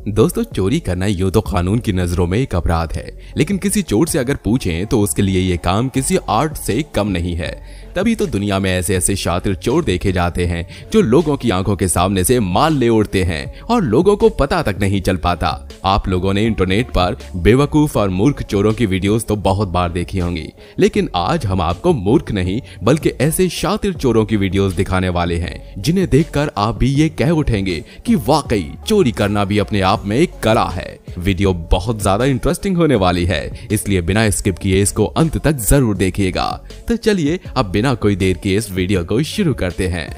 दोस्तों, चोरी करना यूं तो कानून की नजरों में एक अपराध है, लेकिन किसी चोर से अगर पूछें तो उसके लिए ये काम किसी आर्ट से कम नहीं है। तभी तो दुनिया में ऐसे ऐसे शातिर चोर देखे जाते हैं जो लोगों की आंखों के सामने से माल ले उड़ते हैं और लोगों को पता तक नहीं चल पाता। आप लोगों ने इंटरनेट पर बेवकूफ और मूर्ख चोरों की वीडियोस तो बहुत बार देखी होंगी, लेकिन आज हम आपको मूर्ख नहीं बल्कि ऐसे शातिर चोरों की वीडियोस दिखाने वाले हैं जिन्हें देखकर आप भी ये कह उठेंगे कि वाकई चोरी करना भी अपने आप में एक कला है। वीडियो बहुत ज्यादा इंटरेस्टिंग होने वाली है, इसलिए बिना स्किप किए इसको अंत तक जरूर देखिएगा। तो चलिए अब बिना कोई देर के इस वीडियो को शुरू करते हैं।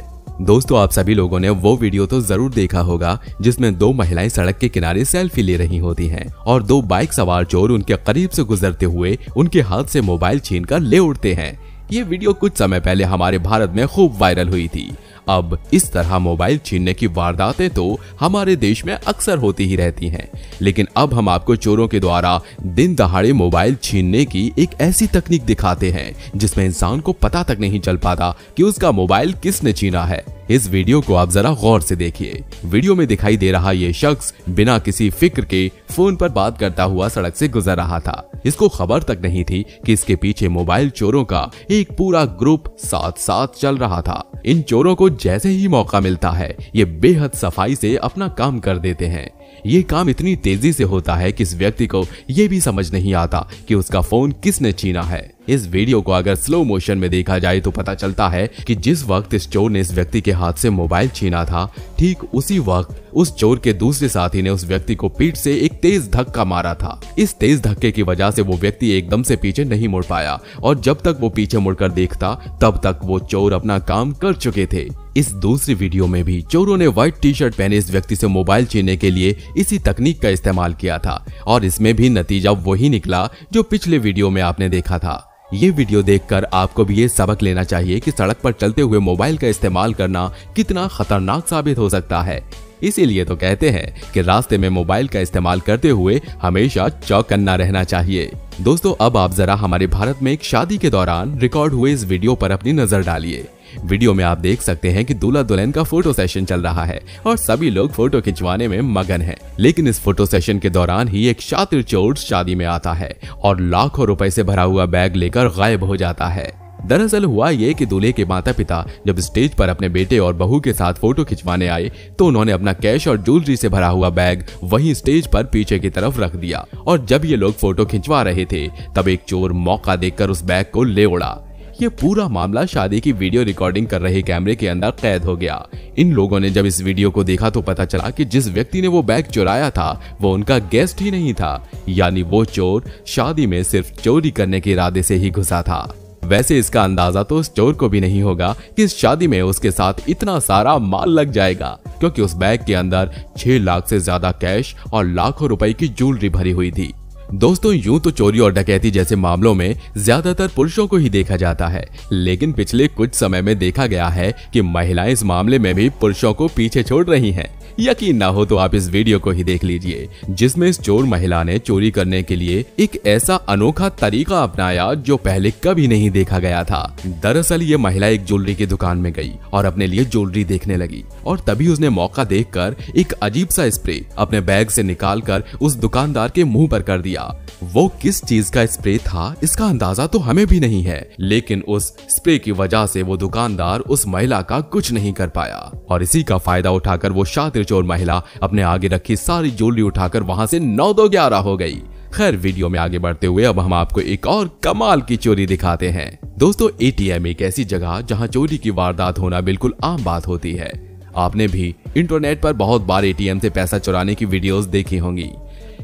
दोस्तों, आप सभी लोगों ने वो वीडियो तो जरूर देखा होगा जिसमें दो महिलाएं सड़क के किनारे सेल्फी ले रही होती हैं और दो बाइक सवार चोर उनके करीब से गुजरते हुए उनके हाथ से मोबाइल छीनकर ले उड़ते हैं। ये वीडियो कुछ समय पहले हमारे भारत में खूब वायरल हुई थी। अब इस तरह मोबाइल छीनने की वारदातें तो हमारे देश में अक्सर होती ही रहती हैं, लेकिन अब हम आपको चोरों के द्वारा दिन दहाड़े मोबाइल छीनने की एक ऐसी तकनीक दिखाते हैं जिसमें इंसान को पता तक नहीं चल पाता कि उसका मोबाइल किसने छीना है। इस वीडियो को आप जरा गौर से देखिए। वीडियो में दिखाई दे रहा ये शख्स बिना किसी फिक्र के फोन पर बात करता हुआ सड़क से गुजर रहा था। इसको खबर तक नहीं थी कि इसके पीछे मोबाइल चोरों का एक पूरा ग्रुप साथ साथ चल रहा था। इन चोरों को जैसे ही मौका मिलता है ये बेहद सफाई से अपना काम कर देते हैं। ये काम इतनी तेजी से होता है कि इस व्यक्ति को ये भी समझ नहीं आता कि उसका फोन किसने छीना है। इस वीडियो को अगर स्लो मोशन में देखा जाए तो पता चलता है कि जिस वक्त इस चोर ने इस व्यक्ति के हाथ से मोबाइल छीना था, ठीक उसी वक्त उस चोर के दूसरे साथी ने उस व्यक्ति को पीठ से एक तेज धक्का मारा था। इस तेज धक्के की वजह से वो व्यक्ति एकदम से पीछे नहीं मुड़ पाया और जब तक वो पीछे मुड़कर देखता तब तक वो चोर अपना काम कर चुके थे। इस दूसरी वीडियो में भी चोरों ने व्हाइट टी शर्ट पहने इस व्यक्ति से मोबाइल छीनने के लिए इसी तकनीक का इस्तेमाल किया था और इसमें भी नतीजा वही निकला जो पिछले वीडियो में आपने देखा था। ये वीडियो देखकर आपको भी ये सबक लेना चाहिए कि सड़क पर चलते हुए मोबाइल का इस्तेमाल करना कितना खतरनाक साबित हो सकता है। इसीलिए तो कहते हैं कि रास्ते में मोबाइल का इस्तेमाल करते हुए हमेशा चौकन्ना रहना चाहिए। दोस्तों, अब आप जरा हमारे भारत में एक शादी के दौरान रिकॉर्ड हुए इस वीडियो पर अपनी नजर डालिए। वीडियो में आप देख सकते हैं कि दूल्हा दुल्हन का फोटो सेशन चल रहा है और सभी लोग फोटो खिंचवाने में मगन हैं। लेकिन इस फोटो सेशन के दौरान ही एक शातिर चोर शादी में आता है और लाखों रुपए से भरा हुआ बैग लेकर गायब हो जाता है। दरअसल हुआ ये कि दूल्हे के माता पिता जब स्टेज पर अपने बेटे और बहू के साथ फोटो खिंचवाने आए तो उन्होंने अपना कैश और ज्वेलरी से भरा हुआ बैग वहीं स्टेज पर पीछे की तरफ रख दिया और जब ये लोग फोटो खिंचवा रहे थे तब एक चोर मौका देखकर उस बैग को ले उड़ा। ये पूरा मामला शादी की वीडियो रिकॉर्डिंग कर रहे कैमरे के अंदर कैद हो गया। इन लोगों ने जब इस वीडियो को देखा तो पता चला कि जिस व्यक्ति ने वो बैग चुराया था वो उनका गेस्ट ही नहीं था, यानी वो चोर शादी में सिर्फ चोरी करने के इरादे से ही घुसा था। वैसे इसका अंदाजा तो उस चोर को भी नहीं होगा कि इस शादी में उसके साथ इतना सारा माल लग जाएगा, क्योंकि उस बैग के अंदर 6 लाख से ज्यादा कैश और लाखों रुपए की ज्वेलरी भरी हुई थी। दोस्तों, यूं तो चोरी और डकैती जैसे मामलों में ज्यादातर पुरुषों को ही देखा जाता है, लेकिन पिछले कुछ समय में देखा गया है कि महिलाएं इस मामले में भी पुरुषों को पीछे छोड़ रही हैं। यकीन ना हो तो आप इस वीडियो को ही देख लीजिए जिसमें इस चोर महिला ने चोरी करने के लिए एक ऐसा अनोखा तरीका अपनाया जो पहले कभी नहीं देखा गया था। दरअसल ये महिला एक ज्वेलरी की दुकान में गई और अपने लिए ज्वेलरी देखने लगी और तभी उसने मौका देखकर एक अजीब सा स्प्रे अपने बैग से निकालकर उस दुकानदार के मुंह पर कर दिया। वो किस चीज का स्प्रे था इसका अंदाजा तो हमें भी नहीं है, लेकिन उस स्प्रे की वजह से वो दुकानदार उस महिला का कुछ नहीं कर पाया और इसी का फायदा उठाकर वो शातिर चोर महिला अपने आगे रखी सारी ज्वेलरी उठाकर वहां से 9-2-11 हो गई। खैर, वीडियो में आगे बढ़ते हुए अब हम आपको एक और कमाल की चोरी दिखाते हैं। दोस्तों, एटीएम एक ऐसी जगह जहां चोरी की वारदात होना बिल्कुल आम बात होती है। आपने भी इंटरनेट पर बहुत बार एटीएम से पैसा चुराने की वीडियोस देखी होंगी,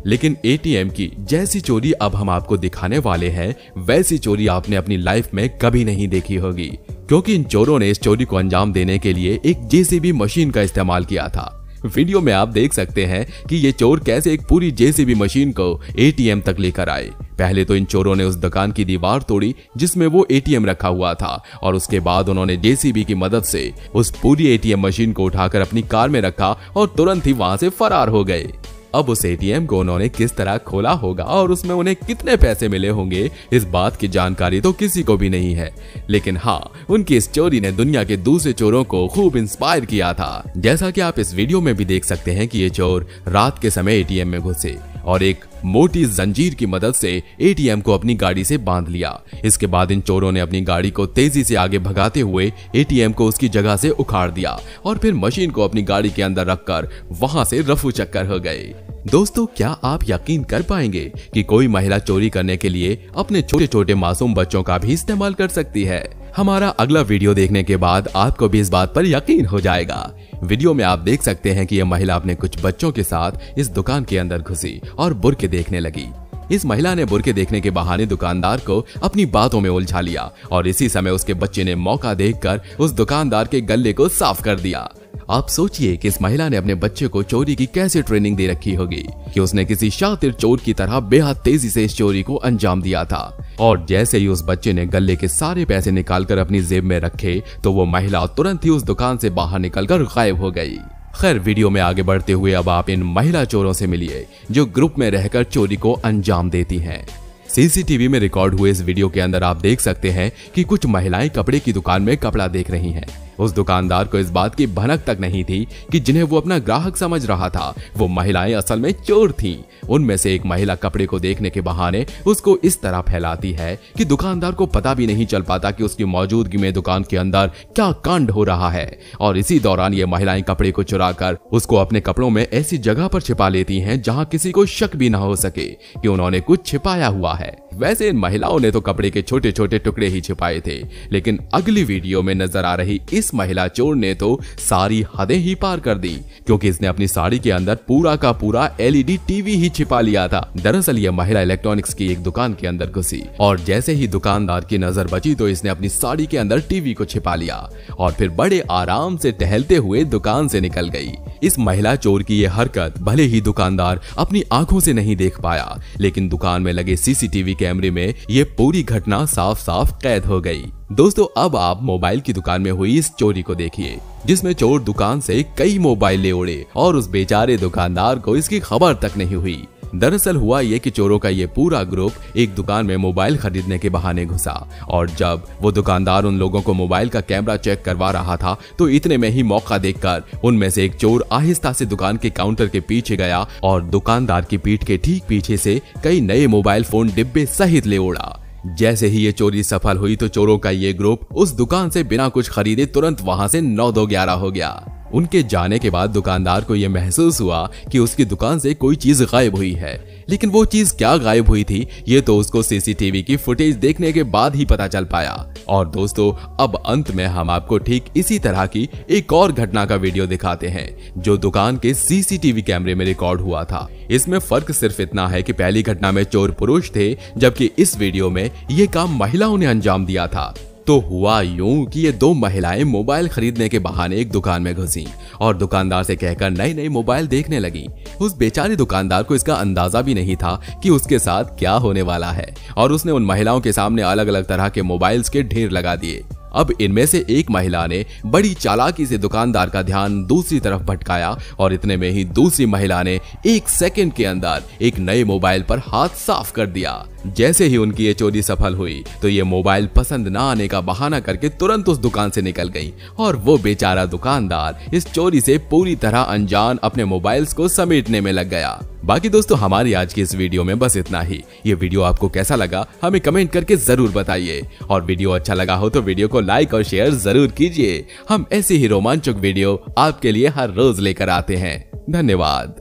लेकिन एटीएम की जैसी चोरी अब हम आपको दिखाने वाले हैं वैसी चोरी आपने अपनी लाइफ में कभी नहीं देखी होगी, क्योंकि इन चोरों ने इस चोरी को अंजाम देने के लिए एक जेसीबी मशीन का इस्तेमाल किया था। वीडियो में आप देख सकते हैं कि ये चोर कैसे एक पूरी जेसीबी मशीन को एटीएम तक लेकर आए। पहले तो इन चोरों ने उस दुकान की दीवार तोड़ी जिसमें वो एटीएम रखा हुआ था और उसके बाद उन्होंने जेसीबी की मदद से उस पूरी एटीएम मशीन को उठाकर अपनी कार में रखा और तुरंत ही वहां से फरार हो गए। अब उस एटीएम को उन्होंने किस तरह खोला होगा और उसमें उन्हें कितने पैसे मिले होंगे, इस बात की जानकारी तो किसी को भी नहीं है। लेकिन हाँ, उनकी इस चोरी ने दुनिया के दूसरे चोरों को खूब इंस्पायर किया था। जैसा कि आप इस वीडियो में भी देख सकते हैं कि ये चोर रात के समय एटीएम में घुसे और एक मोटी जंजीर की मदद से एटीएम को अपनी गाड़ी से बांध लिया। इसके बाद इन चोरों ने अपनी गाड़ी को तेजी से आगे भगाते हुए एटीएम को उसकी जगह से उखाड़ दिया और फिर मशीन को अपनी गाड़ी के अंदर रखकर वहां से रफू चक्कर हो गए। दोस्तों, क्या आप यकीन कर पाएंगे कि कोई महिला चोरी करने के लिए अपने छोटे छोटे मासूम बच्चों का भी इस्तेमाल कर सकती है? हमारा अगला वीडियो देखने के बाद आपको भी इस बात पर यकीन हो जाएगा। वीडियो में आप देख सकते हैं कि यह महिला अपने कुछ बच्चों के साथ इस दुकान के अंदर घुसी और बुरके देखने लगी। इस महिला ने बुरके देखने के बहाने दुकानदार को अपनी बातों में उलझा लिया और इसी समय उसके बच्चे ने मौका देखकर उस दुकानदार के गले को साफ कर दिया। आप सोचिए कि इस महिला ने अपने बच्चे को चोरी की कैसे ट्रेनिंग दे रखी होगी कि उसने किसी शातिर चोर की तरह बेहद तेजी से इस चोरी को अंजाम दिया था। और जैसे ही उस बच्चे ने गले के सारे पैसे निकालकर अपनी जेब में रखे तो वो महिला तुरंत ही उस दुकान से बाहर निकलकर गायब हो गई। खैर, वीडियो में आगे बढ़ते हुए अब आप इन महिला चोरों से मिलिए जो ग्रुप में रहकर चोरी को अंजाम देती हैं। सीसीटीवी में रिकॉर्ड हुए इस वीडियो के अंदर आप देख सकते हैं कि कुछ महिलाएं कपड़े की दुकान में कपड़ा देख रही हैं। उस दुकानदार को इस बात की भनक तक नहीं थी कि जिन्हें वो अपना ग्राहक समझ रहा था वो महिलाएं असल में चोर थीं। उनमें से एक महिला कपड़े को देखने के बहाने उसको इस तरह फैलाती है कि दुकानदार को पता भी नहीं चल पाता कि उसकी मौजूदगी में दुकान के अंदर क्या कांड हो रहा है। और इसी दौरान ये महिलाएं कपड़े को चुराकर उसको अपने कपड़ों में ऐसी जगह पर छिपा लेती हैं जहां किसी को शक भी ना हो सके कि उन्होंने कुछ छिपाया हुआ है। वैसे इन महिलाओं ने तो कपड़े के छोटे छोटे टुकड़े ही छिपाए थे, लेकिन अगली वीडियो में नजर आ रही इस महिला चोर ने तो सारी हदें ही पार कर दी, क्योंकि इसने अपनी साड़ी के अंदर पूरा का पूरा एलईडी टीवी ही छिपा लिया था। दरअसल यह महिला इलेक्ट्रॉनिक्स की एक दुकान के अंदर घुसी और जैसे ही दुकानदार की नजर बची तो इसने अपनी साड़ी के अंदर टीवी को छिपा लिया और फिर बड़े आराम से टहलते हुए दुकान से निकल गई। इस महिला चोर की यह हरकत भले ही दुकानदार अपनी आंखों से नहीं देख पाया, लेकिन दुकान में लगे सीसीटीवी कैमरे में ये पूरी घटना साफ साफ कैद हो गई। दोस्तों, अब आप मोबाइल की दुकान में हुई इस चोरी को देखिए, जिसमें चोर दुकान से कई मोबाइल ले उड़े और उस बेचारे दुकानदार को इसकी खबर तक नहीं हुई। दरअसल हुआ ये कि चोरों का ये पूरा ग्रुप एक दुकान में मोबाइल खरीदने के बहाने घुसा और जब वो दुकानदार उन लोगों को मोबाइल का कैमरा चेक करवा रहा था तो इतने में ही मौका देखकर उनमें से एक चोर आहिस्ता से दुकान के काउंटर के पीछे गया और दुकानदार की पीठ के ठीक पीछे से कई नए मोबाइल फोन डिब्बे सहित ले उड़ा। जैसे ही ये चोरी सफल हुई तो चोरों का ये ग्रुप उस दुकान से बिना कुछ खरीदे तुरंत वहां से 9-2-11 हो गया। उनके जाने के बाद दुकानदार को यह महसूस हुआ कि उसकी दुकान से कोई चीज गायब हुई है, लेकिन वो चीज क्या गायब हुई थी ये तो उसको सीसीटीवी की फुटेज देखने के बाद ही पता चल पाया। और दोस्तों, अब अंत में हम आपको ठीक इसी तरह की एक और घटना का वीडियो दिखाते हैं जो दुकान के सीसीटीवी कैमरे में रिकॉर्ड हुआ था। इसमें फर्क सिर्फ इतना है कि पहली घटना में चोर पुरुष थे, जबकि इस वीडियो में ये काम महिलाओं ने अंजाम दिया था। तो हुआ यूं कि ये दो महिलाएं मोबाइल खरीदने के बहाने एक दुकान में घुसी और दुकानदार से कहकर नए नए मोबाइल देखने लगी। उस बेचारे दुकानदार को इसका अंदाजा भी नहीं था कि उसके साथ क्या होने वाला है और उसने उन महिलाओं के सामने अलग अलग तरह के मोबाइल्स के ढेर लगा दिए। अब इनमें से एक महिला ने बड़ी चालाकी से दुकानदार का ध्यान दूसरी तरफ भटकाया और इतने में ही दूसरी महिला ने 1 सेकंड के अंदर एक नए मोबाइल पर हाथ साफ कर दिया। जैसे ही उनकी ये चोरी सफल हुई तो ये मोबाइल पसंद ना आने का बहाना करके तुरंत उस दुकान से निकल गई और वो बेचारा दुकानदार इस चोरी से पूरी तरह अनजान अपने मोबाइल्स को समेटने में लग गया। बाकी दोस्तों, हमारी आज की इस वीडियो में बस इतना ही। ये वीडियो आपको कैसा लगा हमें कमेंट करके जरूर बताइए और वीडियो अच्छा लगा हो तो वीडियो को लाइक और शेयर जरूर कीजिए। हम ऐसे ही रोमांचक वीडियो आपके लिए हर रोज लेकर आते हैं। धन्यवाद।